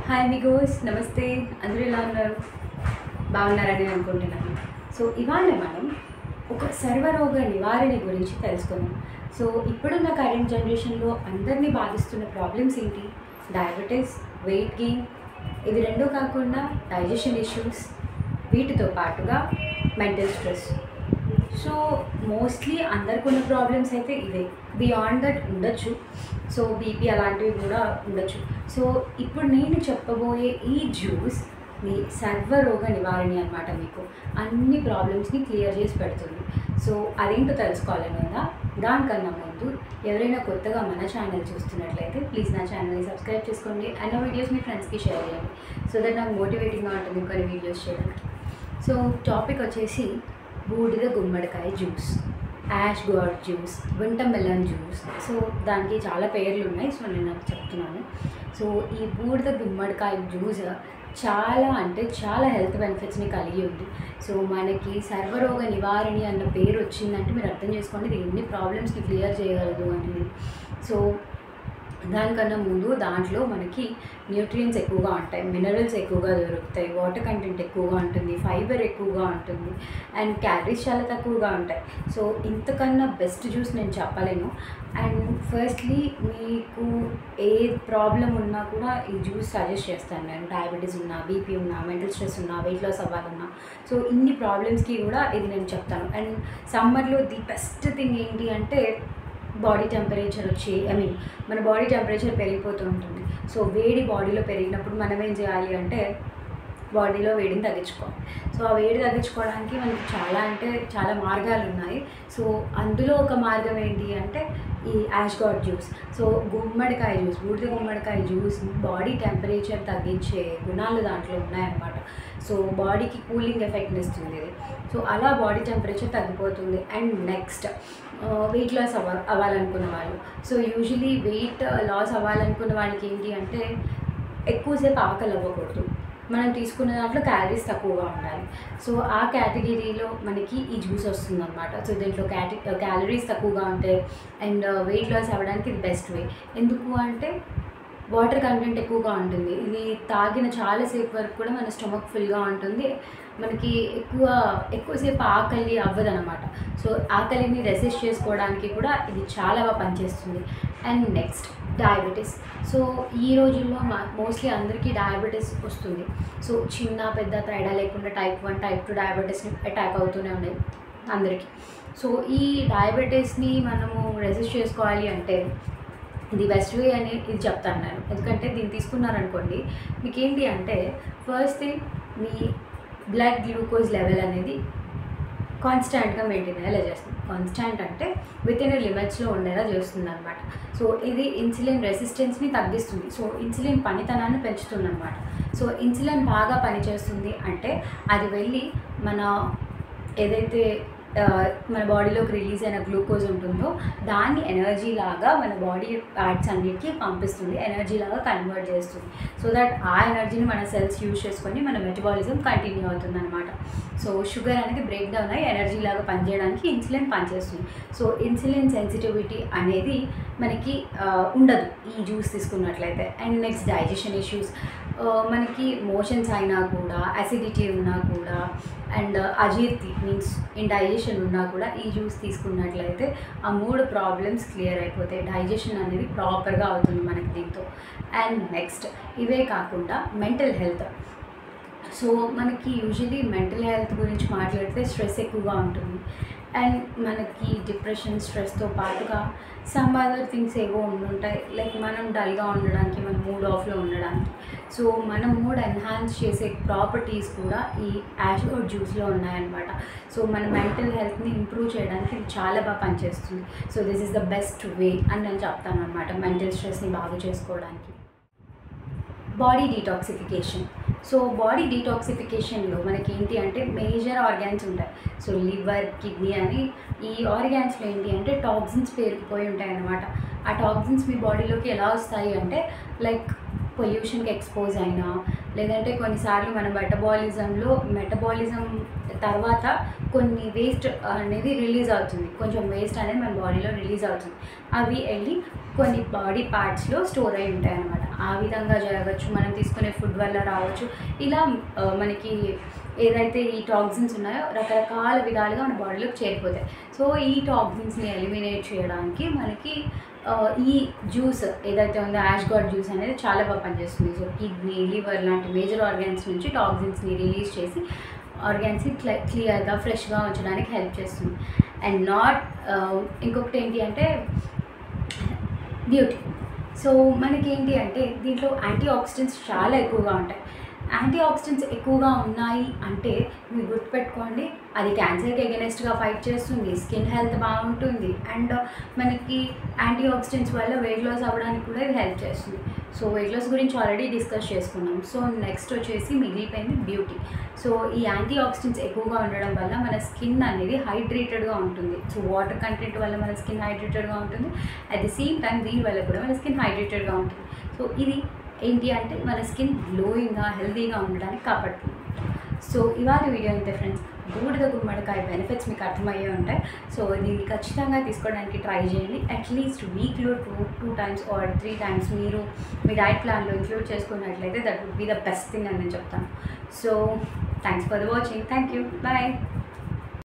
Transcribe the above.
Hi Amigos, నమస్తే. అందరూ ఎలా ఉన్నారు? బాగున్నారని అనుకుంటున్నాను. సో ఇవాళ మనం ఒక సర్వరోగ నివారణ గురించి తెలుసుకుందాం. సో ఇప్పుడున్న కరెంట్ జనరేషన్లో అందరినీ బాధిస్తున్న ప్రాబ్లమ్స్ ఏంటి? డయాబెటీస్, వెయిట్ గెయిన్, ఇవి రెండూ కాకుండా డైజెషన్ ఇష్యూస్, వీటితో పాటుగా మెంటల్ స్ట్రెస్. సో మోస్ట్లీ అందరికి ఉన్న ప్రాబ్లమ్స్ అయితే ఇవే. బియాండ్ దట్ ఉండొచ్చు, సో బీపీ అలాంటివి కూడా ఉండొచ్చు. సో ఇప్పుడు నేను చెప్పబోయే ఈ జ్యూస్ మీ సర్వరోగ నివారణ అనమాట. మీకు అన్ని ప్రాబ్లమ్స్ని క్లియర్ చేసి పెడుతుంది. సో అదేంటో తెలుసుకోవాలని ఉందా? దానికన్నా ముందు ఎవరైనా కొత్తగా మన ఛానల్ చూస్తున్నట్లయితే ప్లీజ్ నా ఛానల్ని సబ్స్క్రైబ్ చేసుకోండి అండ్ నా వీడియోస్ మీ ఫ్రెండ్స్కి షేర్ చేయండి, సో దట్ నాకు మోటివేటింగ్గా ఉంటుంది కొన్ని వీడియోస్ చేయడానికి. సో టాపిక్ వచ్చేసి బూడిద గుమ్మడికాయ juice, ash gourd juice, winter melon juice. So దానికి చాలా పేర్లు ఉన్నాయి, సో నేను చెప్తున్నాను. సో ఈ బూడిద గుమ్మడికాయ జ్యూస్ చాలా అంటే చాలా హెల్త్ బెనిఫిట్స్ని కలిగి ఉంది. సో మనకి సర్వరోగ నివారణ అన్న పేరు వచ్చిందంటే మీరు అర్థం చేసుకోండి ఇది ఎన్ని ప్రాబ్లమ్స్ని క్లియర్ చేయగలదు అనేది. సో దానికన్నా ముందు దాంట్లో మనకి న్యూట్రియంట్స్ ఎక్కువగా ఉంటాయి, మినరల్స్ ఎక్కువగా దొరుకుతాయి, వాటర్ కంటెంట్ ఎక్కువగా ఉంటుంది, ఫైబర్ ఎక్కువగా ఉంటుంది అండ్ క్యాలరీస్ చాలా తక్కువగా ఉంటాయి. సో ఇంతకన్నా బెస్ట్ జ్యూస్ నేను చెప్పలేను. అండ్ ఫస్ట్లీ మీకు ఏ ప్రాబ్లం ఉన్నా కూడా ఈ జ్యూస్ సజెస్ట్ చేస్తాను నేను. డయాబెటీస్ ఉన్నా, బీపీ ఉన్నా, మెంటల్ స్ట్రెస్ ఉన్నా, వెయిట్ లాస్ అవ్వాలన్నా, సో ఇన్ని ప్రాబ్లమ్స్కి కూడా ఇది నేను చెప్తాను. అండ్ సమ్మర్లో ది బెస్ట్ థింగ్ ఏంటి అంటే బాడీ టెంపరేచర్ వచ్చి మన బాడీ టెంపరేచర్ పెరిగిపోతూ ఉంటుంది. సో వేడి బాడీలో పెరిగినప్పుడు మనం ఏం చేయాలి అంటే బాడీలో వేడిని తగ్గించుకోవాలి. సో ఆ వేడి తగ్గించుకోవడానికి మనకి చాలా అంటే చాలా మార్గాలు ఉన్నాయి. సో అందులో ఒక మార్గం ఏంటి అంటే ఈ యాష్ గార్డ్ జ్యూస్. సో గుమ్మడికాయ జ్యూస్, బూడిద గుమ్మడికాయ జ్యూస్ బాడీ టెంపరేచర్ తగ్గించే గుణాలు దాంట్లో ఉన్నాయన్నమాట. సో బాడీకి కూలింగ్ ఎఫెక్ట్ని ఇస్తుంది ఇది. సో అలా బాడీ టెంపరేచర్ తగ్గిపోతుంది. అండ్ నెక్స్ట్ వెయిట్ లాస్ అవ్వాలనుకున్న వాళ్ళు, సో యూజువలీ వెయిట్ లాస్ అవ్వాలనుకున్న వాళ్ళకి ఏంటి అంటే ఎక్కువసేపు ఆకలి అవ్వకూడదు, మనం తీసుకున్న దాంట్లో క్యాలరీస్ తక్కువగా ఉండాలి. సో ఆ కేటగిరీలో మనకి ఈ జ్యూస్ వస్తుందన్నమాట. సో దీంట్లో క్యాలరీస్ తక్కువగా ఉంటాయి అండ్ వెయిట్ లాస్ అవ్వడానికి ఇది బెస్ట్ వే. ఎందుకు అంటే వాటర్ కంటెంట్ ఎక్కువగా ఉంటుంది. ఇది తాగిన చాలాసేపు వరకు కూడా మన స్టమక్ ఫుల్గా ఉంటుంది, మనకి ఎక్కువసేపు ఆకలి అవ్వదన్నమాట. సో ఆకలిని రెసిస్ట్ చేసుకోవడానికి కూడా ఇది చాలా బాగా పనిచేస్తుంది. And next diabetes. సో ఈ రోజుల్లో మోస్ట్లీ అందరికీ డయాబెటీస్ వస్తుంది. సో చిన్న పెద్ద తేడా లేకుండా టైప్ 1, టైప్ 2 డయాబెటీస్ని అటాక్ అవుతూనే ఉన్నాయి అందరికీ. సో ఈ డయాబెటీస్ని మనము రెసిస్ట్ చేసుకోవాలి అంటే ఇది బెస్ట్ వే అని ఇది చెప్తాను నేను. ఎందుకంటే దీన్ని తీసుకున్నారనుకోండి మీకు ఏంటి అంటే ఫస్ట్ థింగ్ మీ బ్లడ్ గ్లూకోజ్ లెవెల్ అనేది కాన్స్టాంట్గా మెయింటైన్ అయ్యేలా చేస్తుంది. కాన్స్టాంట్ అంటే విత్ ఇన్ లిమిట్స్లో ఉండేలా చేస్తుంది అనమాట. సో ఇది ఇన్సులిన్ రెసిస్టెన్స్ని తగ్గిస్తుంది. సో ఇన్సులిన్ పనితనాన్ని పెంచుతుంది అనమాట. సో ఇన్సులిన్ బాగా పనిచేస్తుంది అంటే అది వెళ్ళి మన ఏదైతే మన బాడీలోకి రిలీజ్ అయిన గ్లూకోజ్ ఉంటుందో దాన్ని ఎనర్జీ లాగా మన బాడీ పార్ట్స్ అన్నిటికీ పంపిస్తుంది, ఎనర్జీ లాగా కన్వర్ట్ చేస్తుంది. సో దట్ ఆ ఎనర్జీని మన సెల్స్ యూజ్ చేసుకొని మన మెటబాలిజం కంటిన్యూ అవుతుంది అనమాట. సో షుగర్ అనేది బ్రేక్ డౌన్ అయ్యి ఎనర్జీ లాగా పనిచేయడానికి ఇన్సులిన్ పనిచేస్తుంది. సో ఇన్సులిన్ సెన్సిటివిటీ అనేది మనకి ఉండదు ఈ జ్యూస్ తీసుకున్నట్లయితే. అండ్ నెక్స్ట్ డైజెషన్ ఇష్యూస్, మనకి మోషన్స్ అయినా కూడా, అసిడిటీ ఉన్నా కూడా అండ్ అజీర్తి మీన్స్ ఇండైజెషన్ ఉన్నా కూడా ఈ జ్యూస్ తీసుకున్నట్లయితే ఆ 3 ప్రాబ్లమ్స్ క్లియర్ అయిపోతాయి. డైజెషన్ అనేది ప్రాపర్గా అవుతుంది మనకి దీంతో. అండ్ నెక్స్ట్ ఇవే కాకుండా మెంటల్ హెల్త్. సో మనకి యూజువలీ మెంటల్ హెల్త్ గురించి మాట్లాడితే స్ట్రెస్ ఎక్కువగా ఉంటుంది అండ్ మనకి డిప్రెషన్, స్ట్రెస్తో పాటుగా సమ్ అదర్ థింగ్స్ ఏవో ఉండుంటాయి. లైక్ మనం డల్గా ఉండడానికి, మన మూడ్ ఆఫ్లో ఉండడానికి. సో మన మూడ్ ఎన్హాన్స్ చేసే ప్రాపర్టీస్ కూడా ఈ యాష్ గార్డ్ జ్యూస్లో ఉన్నాయన్నమాట. సో మన మెంటల్ హెల్త్ని ఇంప్రూవ్ చేయడానికి ఇది చాలా బాగా పనిచేస్తుంది. So this is the best way అని నేను చెప్తాను అనమాట మెంటల్ స్ట్రెస్ని బాగు చేసుకోవడానికి. Body detoxification. సో బాడీ డీటాక్సిఫికేషన్లో మనకి ఏంటి అంటే మేజర్ ఆర్గాన్స్ ఉంటాయి. సో లివర్, కిడ్నీ అని ఈ ఆర్గాన్స్లో ఏంటి అంటే టాక్సిన్స్ పేరుకుపోయి ఉంటాయి అన్నమాట. ఆ టాక్సిన్స్ మీ బాడీలోకి ఎలా వస్తాయి అంటే లైక్ పొల్యూషన్కి ఎక్స్పోజ్ అయినా, లేదంటే కొన్నిసార్లు మన మెటబాలిజం తర్వాత కొన్ని వేస్ట్ అనేది రిలీజ్ అవుతుంది, కొంచెం వేస్ట్ అనేది మన బాడీలో రిలీజ్ అవుతుంది. అవి వెళ్ళి కొన్ని బాడీ పార్ట్స్లో స్టోర్ అయి ఉంటాయి అన్నమాట. ఆ విధంగా జరగచ్చు, మనం తీసుకునే ఫుడ్ వల్ల రావచ్చు. ఇలా మనకి ఏదైతే ఈ టాక్సిన్స్ ఉన్నాయో రకరకాల విధాలుగా మన బాడీలోకి చేరిపోతాయి. సో ఈ టాక్సిన్స్ని ఎలిమినేట్ చేయడానికి మనకి ఈ జ్యూస్ ఏదైతే ఉందో యాష్గార్డ్ జ్యూస్ అనేది చాలా బాగా పనిచేస్తుంది. సో కిడ్నీ, లివర్ లాంటి మేజర్ ఆర్గాన్స్ నుంచి టాక్సిన్స్ని రిలీజ్ చేసి ఆర్గాన్స్ని క్లియర్గా ఫ్రెష్గా ఉంచడానికి హెల్ప్ చేస్తుంది. అండ్ ఇంకొకటి ఏంటి అంటే బ్యూటీ. సో మనకేంటి అంటే దీంట్లో యాంటీ ఆక్సిడెంట్స్ చాలా ఎక్కువగా ఉంటాయి. యాంటీ ఆక్సిడెంట్స్ ఎక్కువగా ఉన్నాయి అంటే మీరు గుర్తుపెట్టుకోండి, అది క్యాన్సర్కి ఎగెనెస్ట్గా ఫైట్ చేస్తుంది, స్కిన్ హెల్త్ బాగుంటుంది, అండ్ మనకి యాంటీ ఆక్సిడెంట్స్ వల్ల వెయిట్ లాస్ అవ్వడానికి కూడా ఇది హెల్ప్ చేస్తుంది. సో వెయిట్ లాస్ గురించి ఆల్రెడీ డిస్కస్ చేసుకున్నాం. సో నెక్స్ట్ వచ్చేసి మిగిలిపోయింది బ్యూటీ. సో ఈ యాంటీ ఆక్సిడెంట్స్ ఎక్కువగా ఉండడం వల్ల మన స్కిన్ అనేది హైడ్రేటెడ్గా ఉంటుంది. సో వాటర్ కంటెంట్ వల్ల మన స్కిన్ హైడ్రేటెడ్గా ఉంటుంది, అట్ ది సేమ్ టైం దీని వల్ల కూడా మన స్కిన్ హైడ్రేటెడ్గా ఉంటుంది. సో ఇది ఏంటి అంటే మన స్కిన్ గ్లోయింగ్గా హెల్తీగా ఉండడానికి కాపాడుతుంది. సో ఇవాళ వీడియో ఇంతే ఫ్రెండ్స్. బూడిద గుమ్మడికాయ బెనిఫిట్స్ మీకు అర్థమయ్యే ఉంటాయి. సో దీన్ని ఖచ్చితంగా తీసుకోవడానికి ట్రై చేయండి. అట్లీస్ట్ వీక్లో 2 times or 3 times మీరు మీ డైట్ ప్లాన్లో ఇంక్లూడ్ చేసుకున్నట్లయితే that would be the best thing అని నేను చెప్తాను. So thanks for the watching. Thank you. Bye.